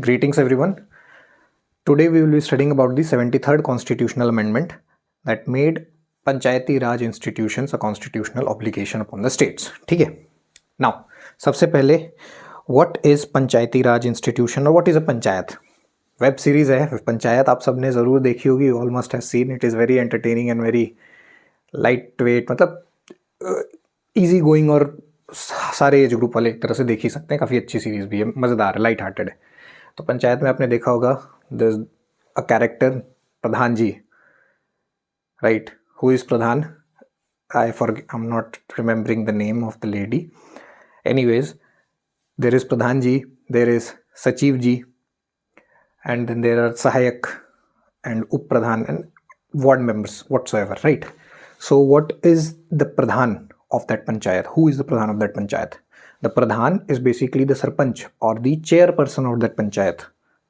Greetings everyone. Today we will be studying about the 73rd constitutional amendment that made Panchayati Raj institutions a constitutional obligation upon the states. ठीक है. Now, सबसे पहले what is Panchayati Raj institution or what is a panchayat? Web series है पंचायत, आप सबने ज़रूर देखी होगी. You all must have seen. It is very entertaining and very light weight, मतलब इजी गोइंग और सारे एज ग्रुप वाले एक तरह से देख ही सकते हैं. काफ़ी अच्छी सीरीज़ भी है, मज़ेदार है, लाइट हार्टेड है. तो पंचायत में आपने देखा होगा there's a character Pradhan ji, right? Who is Pradhan? I'm not remembering the name of the lady. Anyways, there is Pradhan ji, there is सचिव जी, and then there are sahayak and up pradhan and ward members whatsoever, right? So what is the pradhan of that panchayat? Who is the pradhan of that panchayat? The pradhan is basically the sarpanch or the chairperson of that panchayat,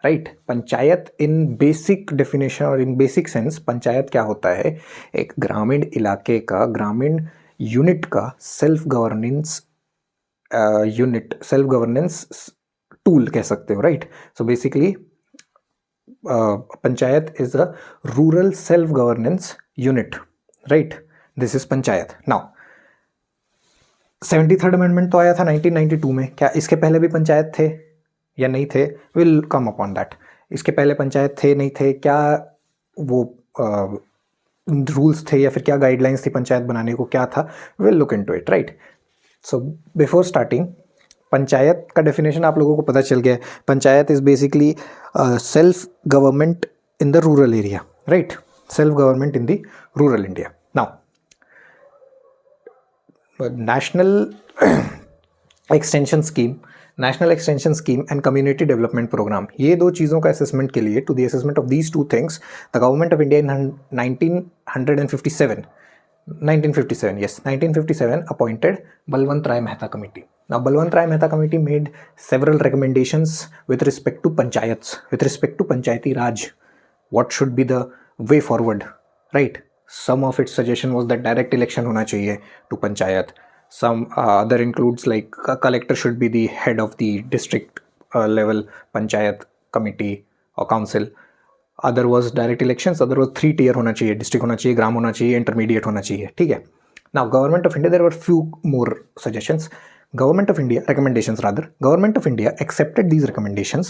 right? Panchayat in basic definition और in basic sense panchayat क्या होता है? एक ग्रामीण इलाके का, ग्रामीण unit का self governance unit, self governance tool कह सकते हो, right? So basically panchayat is a rural self governance unit, right? This is panchayat. Now 73rd amendment तो आया था 1992 में. क्या इसके पहले भी पंचायत थे या नहीं थे? Will come upon that. इसके पहले पंचायत थे नहीं थे, क्या वो रूल्स थे या फिर क्या गाइडलाइंस थी पंचायत बनाने को, क्या था? Will look into it, right? So before starting, panchayat का डेफिनेशन आप लोगों को पता चल गया है. Panchayat is basically self government in the rural area, right? Self government in the rural India. Now national extension scheme and community development programme, ये दो चीज़ों का असेसमेंट के लिए, to the assessment of these two things, the Government of India in 1957 appointed Balwant Rai Mehta Committee. Now Balwant Rai Mehta Committee made several recommendations with respect to panchayats, with respect to Panchayati Raj. What should be the way forward, right? Some of its suggestion was that direct election होना चाहिए to panchayat. Some other includes like a collector should be the head of the district level panchayat committee or council. Other was direct elections, other was 3 tier होना चाहिए, district होना चाहिए, ग्राम होना चाहिए, intermediate होना चाहिए, ठीक है? Now Government of India, there were few more suggestions. Government of India recommendations rather, Government of India accepted these recommendations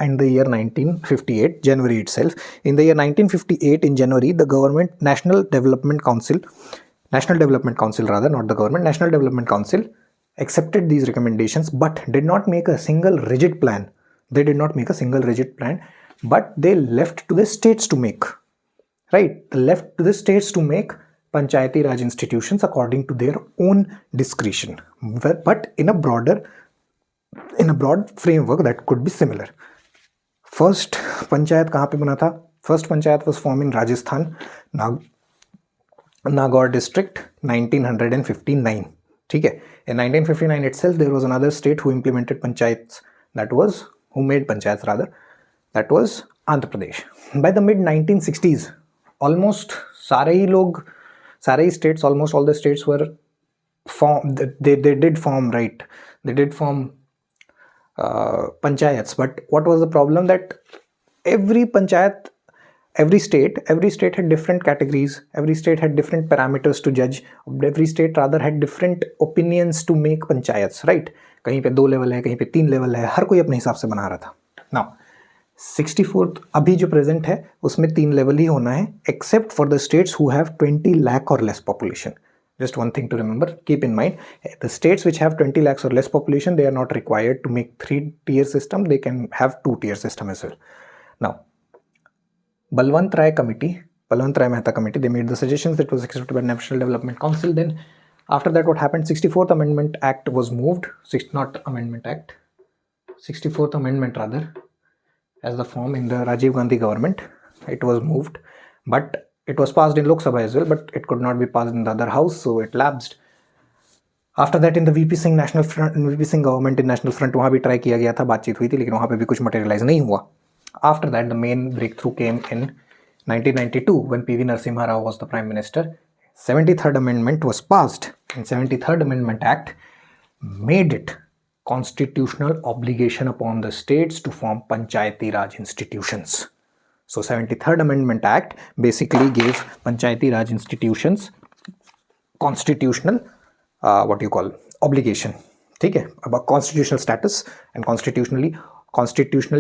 and the year 1958 January itself. In the year 1958 in January, the government National Development Council rather, not the government, National Development Council accepted these recommendations but did not make a single rigid plan. They did not make a single rigid plan, but they left to the states to make, right? They left to the states to make Panchayati Raj institutions according to their own discretion, but in a broad framework that could be similar. First panchayat कहाँ पे बना था? First panchayat was formed in Rajasthan, Nagaur district, 1959. ठीक है? In 1959 itself, there was another state who implemented panchayats. Who made panchayats rather. That was Andhra Pradesh. By the mid 1960s, almost almost all the states were formed. They did form, right? They did form panchayats. But what was the problem? That every state had different categories. Every state had different parameters to judge. Every state rather had different opinions to make panchayats, right? कहीं पे 2 level है, कहीं पे 3 level है, हर कोई अपने हिसाब से बना रहा था. Now 64th अभी जो प्रेजेंट है उसमें 3 लेवल ही होना है, except for the states who have 20 lakh और less population. Just one thing to remember, keep in mind, the states which have 20 lakhs or less population, they are not required to make 3-tier system. They can have 2-tier system as well. Now, Balwant Rai Mehta Committee, they made the suggestions that was accepted by National Development Council. Then after that, what happened? 64th Amendment Act was moved. 64th Amendment rather, as the form in the Rajiv Gandhi government, it was moved, but it was passed in Lok Sabha as well, but it could not be passed in the other house, so it lapsed. After that, in the VP Singh government in National Front, वहाँ भी try किया गया था, बातचीत हुई थी, लेकिन वहाँ पे भी कुछ मटेरियलाइज नहीं हुआ. After that, the main breakthrough came in 1992 when PV Narasimha Rao was the Prime Minister. 73rd Amendment was passed, and 73rd Amendment Act made it constitutional obligation upon the states to form Panchayati Raj institutions. So 73rd Amendment Act basically gave Panchayati Raj institutions constitutional what you call obligation. ठीक है, about constitutional status and constitutionally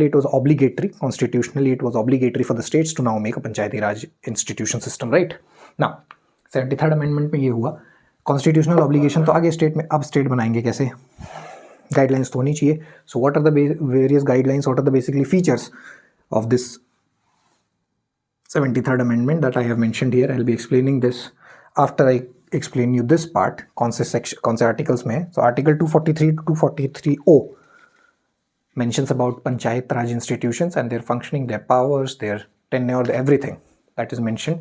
it was obligatory. Constitutionally it was obligatory for the states to now make a Panchayati Raj institution system, right? Now 73rd Amendment में ये हुआ, constitutional obligation तो आगे state में, अब state बनाएंगे कैसे, guidelines तो होनी चाहिए. So what are the various guidelines, what are the basically features of this 73rd Amendment that I have mentioned here. I'll be explaining this after I explain you this part. कौन से articles में. So article 243 to 243O mentions about Panchayat Raj institutions and their functioning, their powers, their tenure, everything that is mentioned.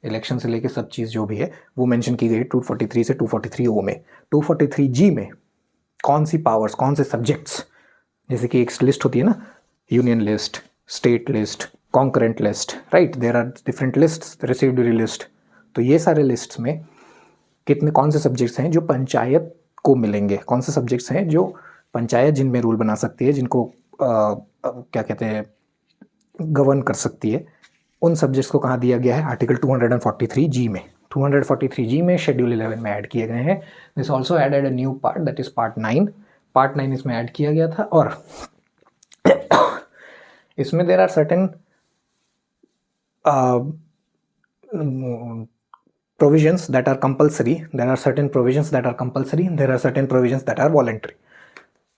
Election से लेके सब चीज़ जो भी है वो मेंशन की गई 243 से 243O में. 243G में कौन सी पावर्स, कौन से सब्जेक्ट्स, जैसे कि एक लिस्ट होती है ना, union list, state list, concurrent list, right, there are different lists, residuary list. तो ये सारे लिस्ट्स में कितने, कौन से सब्जेक्ट्स हैं जो पंचायत को मिलेंगे, कौन से सब्जेक्ट्स हैं जो पंचायत जिनमें रूल बना सकती है, जिनको क्या कहते हैं, गवर्न कर सकती है, उन सब्जेक्ट्स को कहाँ दिया गया है, आर्टिकल 243G में. 243G में शेड्यूल 11 में ऐड किए गए हैं. This also added a new part that is part 9. Part 9 इसमें ऐड किया गया था और इसमें there are certain provisions that are compulsory. There are certain provisions that are compulsory. There are certain provisions that are voluntary.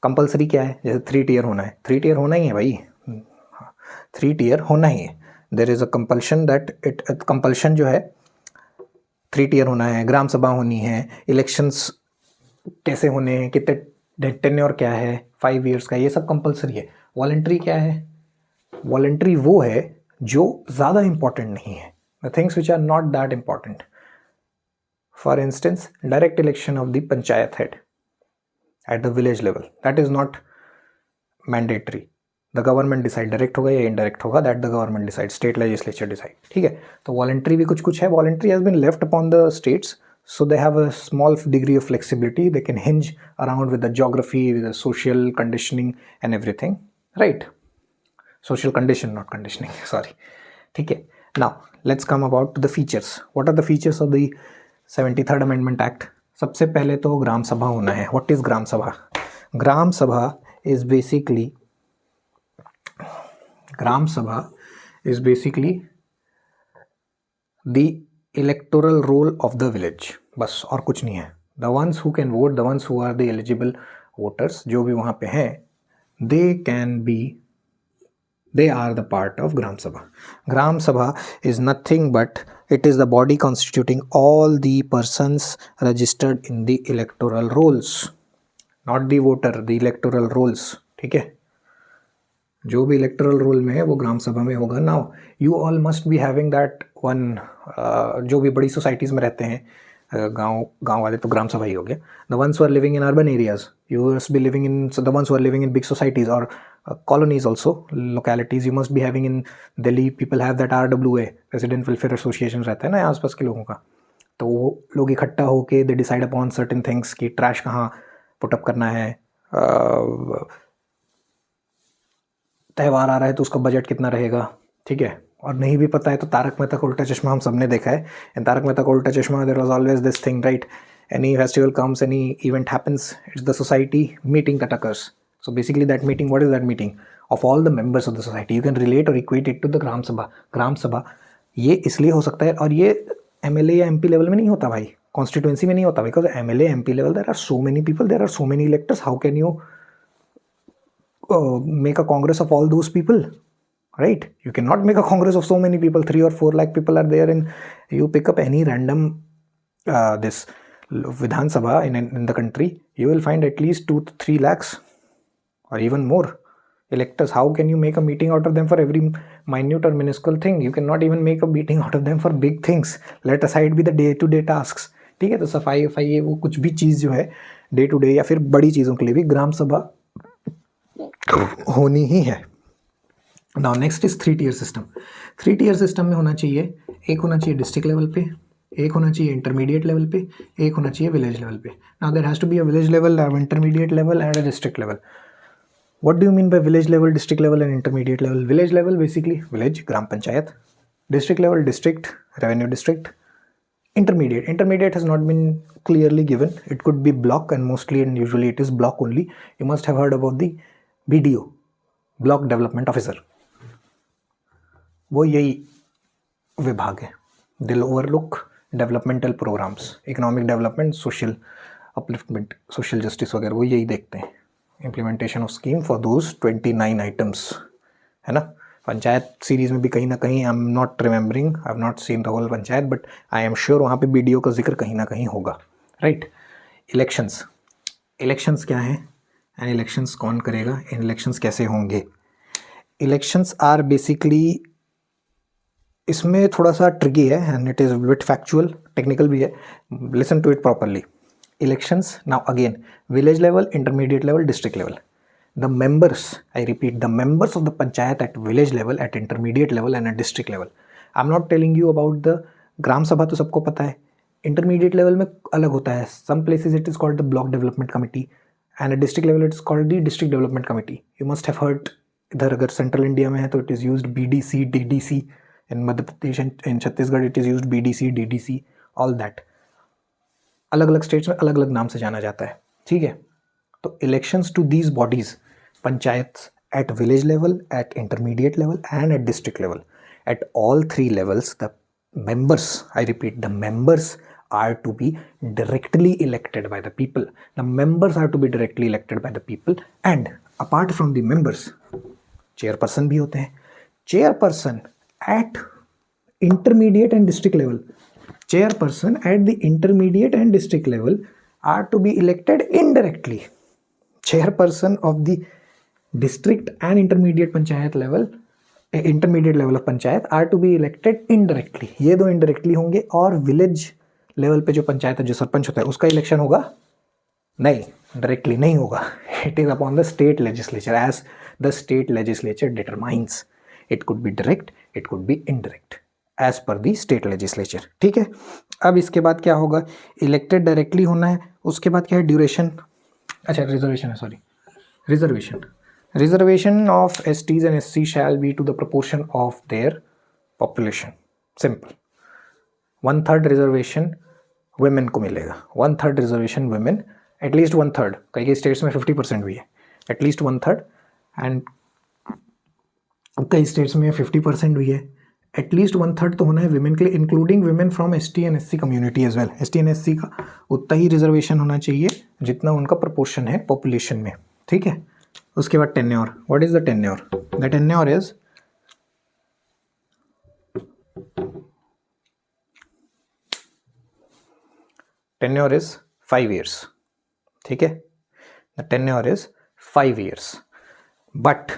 Compulsory क्या है, जैसे 3 tier होना है, 3 tier होना ही है भाई, 3 tier होना ही है. There is a compulsion that compulsion जो है 3 tier होना है, ग्राम सभा होनी है, इलेक्शंस कैसे होने हैं, कितने टेन्योर क्या है, 5 years का, ये सब कंपलसरी है. वॉलंटरी क्या है, वॉलंटरी वो है जो ज़्यादा इंपॉर्टेंट नहीं है, the things which are not that important. For instance, direct election of the panchayat head at the village level, that is not mandatory. The government decide direct होगा या indirect होगा, that the government decide, state legislature decide. ठीक है, तो voluntary भी कुछ है. Voluntary has been left upon the states, so they have a small degree of flexibility. They can hinge around with the geography, with the social conditioning and everything, right? Social condition, not conditioning, sorry. ठीक है. Now let's come about to the features. What are the features of the 73rd Amendment Act? सबसे पहले तो ग्राम सभा होना है. What is ग्राम सभा? ग्राम सभा is basically the electoral roll of the village. बस, और कुछ नहीं है. The ones who can vote, the ones who are the eligible voters, जो भी वहाँ पे हैं, they are the part of Gram Sabha. Gram Sabha is nothing but it is the body constituting all the persons registered in the electoral rolls, not the voter, the electoral rolls. ठीक है, जो भी electoral roll में है वो ग्राम सभा में होगा. Now you all must be having that one, जो भी बड़ी सोसाइटीज़ में रहते हैं, गांव वाले तो ग्राम सभा ही हो गया. The ones who are living in urban areas, you must be living in, so the ones who are living in big societies or colonies also, localities, you must be having in Delhi, people have that RWA, Resident Welfare Association रहता है ना आसपास के लोगों का. तो वो लोग इकट्ठा होके they decide upon certain things कि ट्रैश कहाँ पुट अप करना है, त्यौहार आ रहा है तो उसका बजट कितना रहेगा. ठीक है, और नहीं भी पता है तो तारक मेहता का उल्टा चश्मा हम सबने देखा है. And Tarak Mehta ka Ulta Chashma, there was always this thing, right? Any festival comes, any event happens, it's the society meeting that occurs. So basically that meeting, what is that meeting? Of all the members of the society. You can relate or equate it to the Gram Sabha. Gram Sabha ये इसलिए हो सकता है, और ये MLA या MP level में नहीं होता भाई, कॉन्स्टिट्यूंसी में नहीं होता. Because MLA MP level there are so many people, there are so many electors. How can you make a congress of all those people? Right? You cannot make a congress of so many people. 3 or 4 lakh people are there, and you pick up any random this Vidhan Sabha in the country, you will find at least 2 to 3 lakhs or even more electors. How can you make a meeting out of them for every minute or minuscule thing? You cannot even make a meeting out of them for big things. Let aside be the day to day tasks. ठीक है, तो सफाई वफाई वो कुछ भी चीज़ जो है day to day या फिर बड़ी चीज़ों के लिए भी ग्राम सभा होनी ही है. Now next is 3 tier system. 3 tier system में होना चाहिए, एक होना चाहिए डिस्ट्रिक्ट लेवल पे, एक होना चाहिए इंटरमीडिएट लेवल पे, एक होना चाहिए विलेज लेवल पे. Now there has to be a village level, intermediate level and a district level. What do you mean by village level, district level and intermediate level? Village level basically village, gram panchayat. District level, district, revenue district. Intermediate has not been clearly given. It could be block, and mostly and usually it is block only. You must have heard about the BDO, block development officer. वो यही विभाग है. They'll overlook developmental programs, economic development, social upliftment, social justice वगैरह, वो यही देखते हैं. Implementation of scheme for those 29 items, है ना. पंचायत सीरीज में भी कहीं ना कहीं, I am not remembering, I have not seen the whole panchayat, but I am sure वहाँ पे बीडीओ का जिक्र कहीं ना कहीं होगा, राइट. इलेक्शंस, इलेक्शंस क्या है एंड इलेक्शंस कौन करेगा, इन इलेक्शंस कैसे होंगे. इलेक्शंस आर बेसिकली, इसमें थोड़ा सा ट्रिकी है and it is bit factual, technical भी है. Listen to it properly. Elections, now again, village level, intermediate level, district level. The members, I repeat, the members of the panchayat at village level, at intermediate level and at district level. I'm not telling you about the gram sabha, तो सबको पता है. Intermediate level में अलग होता है. Some places it is called the block development committee and at district level it is called the district development committee. You must have heard, इधर अगर सेंट्रल इंडिया में है तो it is used BDC, DDC. In Madhya Pradesh and in Chhattisgarh it is used BDC, DDC, all that. अलग अलग states में अलग अलग नाम से जाना जाता है, ठीक है. तो elections to these bodies, panchayat at village level, at intermediate level and at district level, at all three levels the members, I repeat, the members are to be directly elected by the people. The members are to be directly elected by the people, and apart from the members, chairperson भी होते हैं. Chairperson at intermediate and district level, chairperson at the intermediate and district level are to be elected indirectly. Chairperson of the district and intermediate panchayat level, intermediate level of panchayat are to be elected indirectly. ये दो indirectly होंगे. और village level पे जो पंचायत है, जो सरपंच होता है, उसका इलेक्शन होगा नहीं, डायरेक्टली नहीं होगा. It is upon the state legislature, as the state legislature determines. It could be direct, it could be indirect, as per the state legislature, ठीक है. अब इसके बाद क्या होगा, इलेक्टेड डायरेक्टली होना है. उसके बाद क्या है, ड्यूरेशन, अच्छा रिजर्वेशन है, sorry, reservation of STs and एससी shall be to the proportion of their population. Simple. 1/3 reservation women को मिलेगा, 1/3 रिजर्वेशन वुमेन, एटलीस्ट 1/3. कई कई स्टेट्स में 50% भी है, एटलीस्ट 1/3, एंड कई स्टेट्स में 50% भी है. एटलीस्ट 1/3 तो होना है विमेन के लिए, including women from ST and SC community as well. ST and SC का उतना ही रिजर्वेशन होना चाहिए जितना उनका प्रोपोर्शन है पॉपुलेशन में, ठीक है. उसके बाद tenure. What is the tenure? The tenure is tenure is 5 years, ठीक है. The tenure is 5 years. But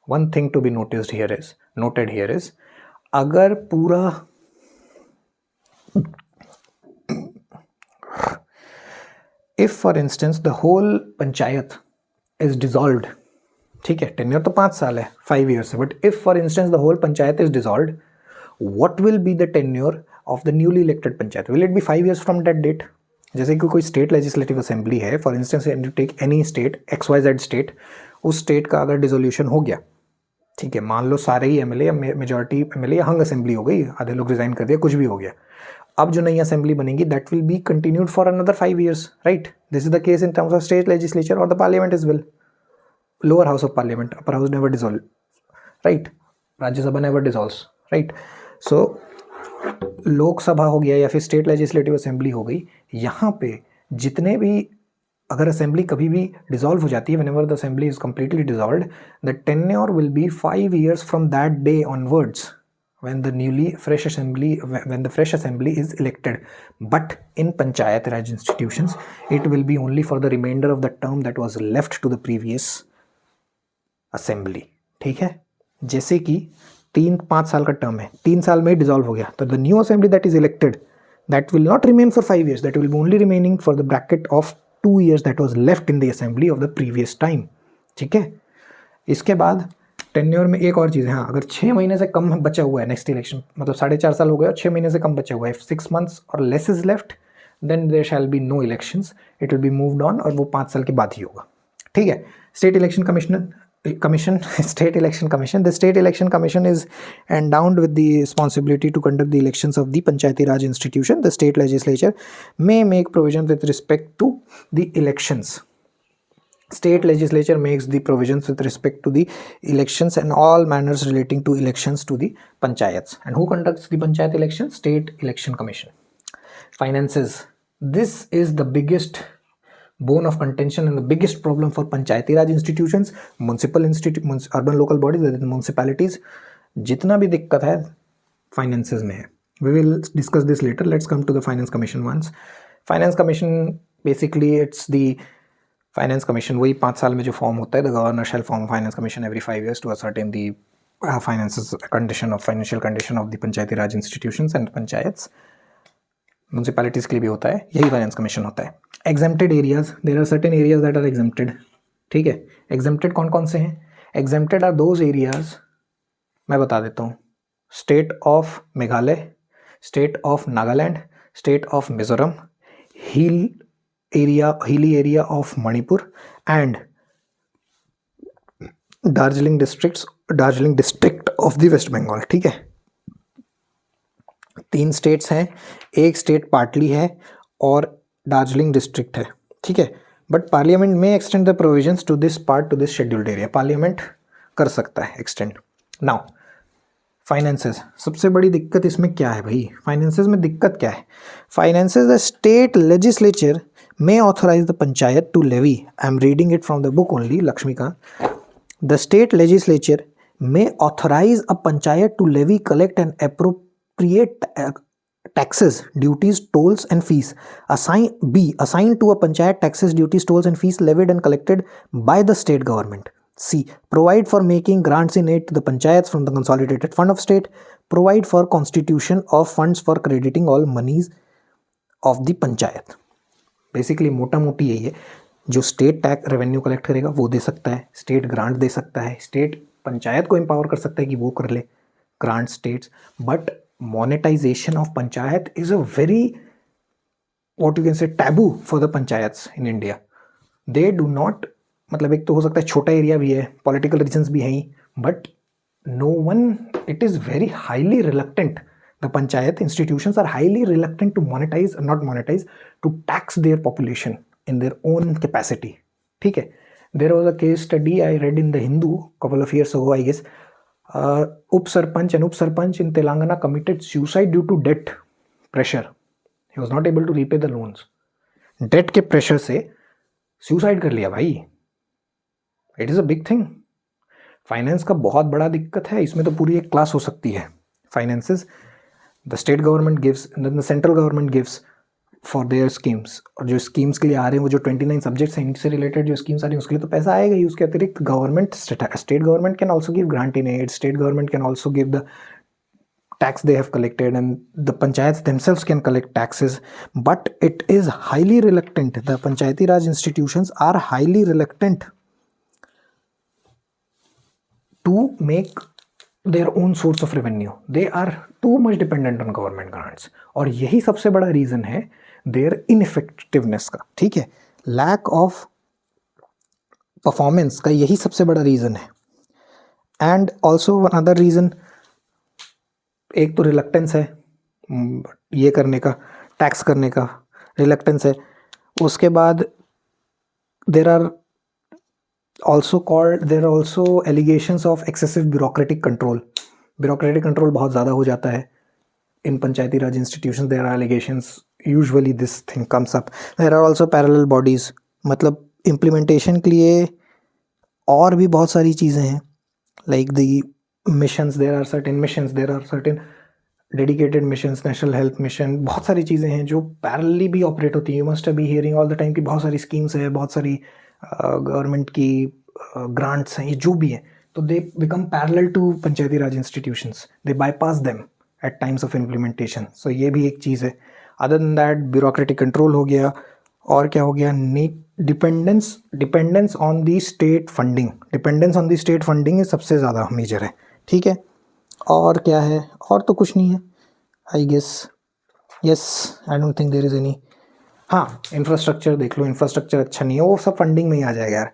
one thing to be noted here is अगर पूरा if for instance the whole panchayat is dissolved, ठीक है, tenure तो 5 साल है, 5 years है, but if for instance the whole panchayat is dissolved, what will be the tenure of the newly elected panchayat? Will it be 5 years from that date? जैसे कि कोई state legislative assembly है, for instance you take any state, XYZ state, उस state का अगर dissolution हो गया, ठीक है, मान लो सारे ही एमएलए या मेजॉरिटी एमएलए या हंग असेंबली हो गई, आधे लोग रिजाइन कर दिया, कुछ भी हो गया, अब जो नई असेंबली बनेगी that will be continued for another 5 years, right. This is the case in terms of state legislature और the parliament is well. Lower house of parliament, upper house never dissolve, right. Rajya Sabha never dissolves, right. So Lok Sabha हो गया या फिर state legislative assembly हो गई, यहाँ पे जितने भी, अगर असेंबली कभी भी डिसॉल्व हो जाती है, whenever the assembly is completely dissolved, the tenure will be 5 years from that day onwards when the fresh assembly is elected. But in Panchayat Raj institutions, it will be only for the remainder of the term that was left to the previous assembly. ठीक है. जैसे कि 3-5 साल का term है, 3 साल में dissolve हो गया, तो the new assembly that is elected, that will not remain for 5 years, that will be only remaining for the bracket of 2 years that was left in the assembly of the previous time. ठीक है. इसके बाद tenure में एक और चीज़ है, हाँ, अगर 6 महीने से कम बचा हुआ है नेक्स्ट इलेक्शन, मतलब 4.5 साल हो गए और 6 महीने से कम बचा हुआ है, 6 months और less is left, then there shall be no elections, it will be moved on, और वो 5 साल के बाद ही होगा, ठीक है। State election commission State Election Commission. The State Election Commission is endowed with the responsibility to conduct the elections of the Panchayati Raj institution. The state legislature may make provisions with respect to the elections. State legislature makes the provisions with respect to the elections and all manners relating to elections to the panchayats. And who conducts the panchayat election? State Election Commission. Finances. This is the biggest bone of contention and the biggest problem for Panchayati Raj institutions, urban local bodies, that is municipalities. जितना भी दिक्कत है finances में है. We will discuss this later. Let's come to the Finance Commission once. Finance Commission, basically it's the Finance Commission, वही 5 साल में जो फॉर्म होता है, the governor shall form Finance Commission every 5 years to ascertain the financial condition of the Panchayati Raj institutions and panchayats. Municipalities के लिए भी होता है, यही फाइनेंस कमीशन होता है. Exempted areas, there are certain areas that are exempted, ठीक है. एग्जेम्प्टेड कौन कौन से हैं? एग्जेम्प्टेड आर दोज एरियाज, मैं बता देता हूँ. State of Meghalaya, state of Nagaland, state of Mizoram, hilly area of Manipur and Darjeeling district of the West Bengal, ठीक है. 3 स्टेट्स हैं, एक स्टेट पार्टली है और दार्जिलिंग डिस्ट्रिक्ट है, ठीक है. बट पार्लियामेंट में extend the provisions to this part, to this scheduled area. Parliament कर सकता है एक्सटेंड. नाउ फाइनेंसेस, सबसे बड़ी दिक्कत इसमें क्या है भाई? फाइनेंसेस में दिक्कत क्या है? Finances, the state legislature may authorize the panchayat to levy, I am reading it from the book only, Lakshmikant. The state legislature may authorize a panchayat to levy, collect and appropriate taxes, duties, tolls and fees. Assigned to a panchayat taxes, duties, tolls and fees levied and collected by the state government. C. Provide for making grants in aid to the panchayats from the consolidated fund of state. Provide for constitution of funds for crediting all monies of the panchayat. Basically मोटा मोटी यही है. जो state tax revenue collect करेगा वो दे सकता है, state grant दे सकता है, स्टेट पंचायत को एम्पावर कर सकता है कि वो कर ले grant states. But monetization of panchayat is a very what you can say taboo for the panchayats in India. They do not, मतलब एक तो हो सकता है छोटा एरिया भी है, पॉलिटिकल रीजन्स भी हैं, but no one, it is very highly reluctant. The panchayat institutions are highly reluctant to not monetize, to tax their population in their own capacity. ठीक है. There was a case study I read in the Hindu couple of years ago, I guess. Up Sarpanch in Telangana committed suicide due to debt pressure. He was not able to repay the loans. Debt के pressure से suicide कर लिया भाई. It is a big thing. Finance का बहुत बड़ा दिक्कत है, इसमें तो पूरी एक क्लास हो सकती है. Finances, the state government gives and then the central government gives for their schemes. और जो स्कीम्स के लिए आ रहे हैं वो जो 29 सब्जेक्ट्स हैं, इनसे रिलेटेड जो स्कीम्स आ रही हैं उसके लिए तो पैसा आएगा ही. उसके अतिरिक्त government, state government can also give grant in aid, state government can also give the tax they have collected, and the panchayats themselves can collect taxes. But it is highly reluctant, the Panchayati Raj institutions are highly reluctant to make their own source of revenue. They are too much dependent on government grants. और यही सबसे बड़ा reason है their ineffectiveness का, ठीक है. Lack of performance का यही सबसे बड़ा रीज़न है. एंड ऑल्सो अनदर रीज़न, एक तो रिलक्टेंस है ये करने का, टैक्स करने का रिलक्टेंस है. उसके बाद there are also allegations of excessive bureaucratic control. Bureaucratic control बहुत ज़्यादा हो जाता है in panchayati raj institution. There are allegations, usually this thing comes up. There are also parallel bodies, मतलब इम्प्लीमेंटेशन के लिए और भी बहुत सारी चीज़ें हैं, like the missions. There are certain dedicated missions, national health mission, बहुत सारी चीज़ें हैं जो पैरेलली भी ऑपरेट होती हैं. You must be hearing all the time कि बहुत सारी स्कीम्स है, बहुत सारी गवर्नमेंट की ग्रांट्स हैं, ये जो भी हैं, तो they become parallel to panchayati raj institutions. They bypass them at times of implementation. So ये भी एक चीज़ है. Other than that bureaucratic control हो गया, और क्या हो गया, dependence on the state funding, dependence on the state funding ये सबसे ज़्यादा मेजर है, ठीक है। और क्या है, और तो कुछ नहीं है I guess, yes, I don't think there is any. हाँ, इंफ्रास्ट्रक्चर देख लो, इंफ्रास्ट्रक्चर अच्छा नहीं है, वो सब फंडिंग में ही आ जाएगा यार,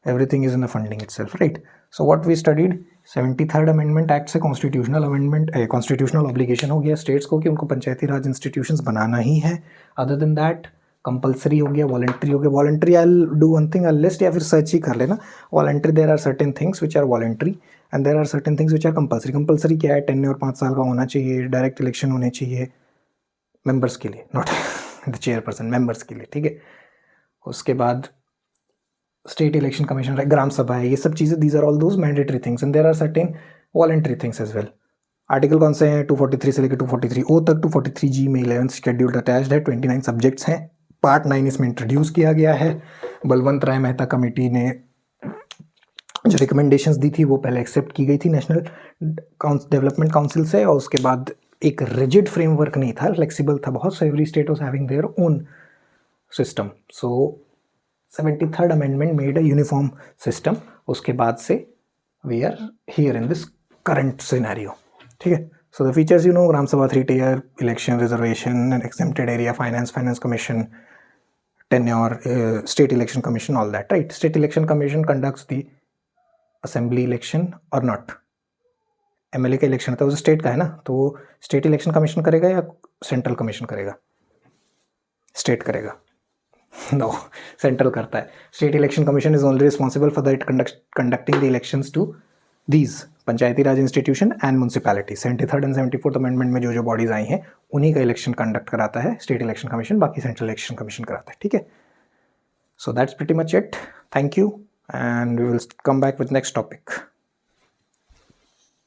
everything is in the funding itself, right. So what we studied, 73rd amendment act से कॉन्स्टिट्यूशनल अमेंडमेंट, कॉन्स्टिट्यूशनल ऑब्लिगेशन हो गया स्टेट्स को कि उनको पंचायती राज इंस्टीट्यूशंस बनाना ही है। अदर देन दैट कंपलसरी हो गया, वॉलंटरी हो गया। Voluntary I will do one thing, I list, या फिर सर्च ही कर लेना। Voluntary there are certain things which are voluntary and there are certain things which are compulsory. Compulsory क्या है, टेन्योर 5 साल का होना चाहिए, डायरेक्ट इलेक्शन होने चाहिए मेंबर्स के लिए, नॉट द चेयरपर्सन, मेंबर्स के लिए, ठीक है। उसके बाद स्टेट इलेक्शन कमीशन है, ग्राम सभा है, ये सब चीज़ें, these are all those mandatory things and there are certain voluntary things as well. Article कौन से हैं, 243 से लेकर 243 ओ तक, 243G में 11th शेड्यूल अटैच्ड है, 29 सब्जेक्ट्स हैं। पार्ट 9 इसमें इंट्रोड्यूस किया गया है। बलवंत राय मेहता कमेटी ने जो रिकमेंडेशंस दी थी वो पहले एक्सेप्ट की गई थी नेशनल डेवलपमेंट काउंसिल से, और उसके बाद एक रिजिड फ्रेमवर्क नहीं था, फ्लेक्सिबल था बहुत, so every state was having their own system. So 73rd amendment made a uniform system. उसके बाद से we are here in this current scenario, ठीक है। So the features you know, gram sabha 3 tier election reservation and exempted area, finance commission, tenure, state election commission, all that, right? State election commission conducts the assembly election or not. MLA का election था, वो state का है ना, तो state election commission करेगा या central commission करेगा? स्टेट करेगा। नो, सेंट्रल करता है। State election commission is only responsible for that conducting the elections to these panchayati raj institution and municipality. 73rd एंड 74th अमेंडमेंट में जो जो बॉडीज आई हैं उन्हीं का इलेक्शन कंडक्ट कराता है स्टेट इलेक्शन कमीशन, बाकी सेंट्रल इलेक्शन कमीशन कराता है, ठीक है। So that's pretty much it, thank you, and we will come back with next topic.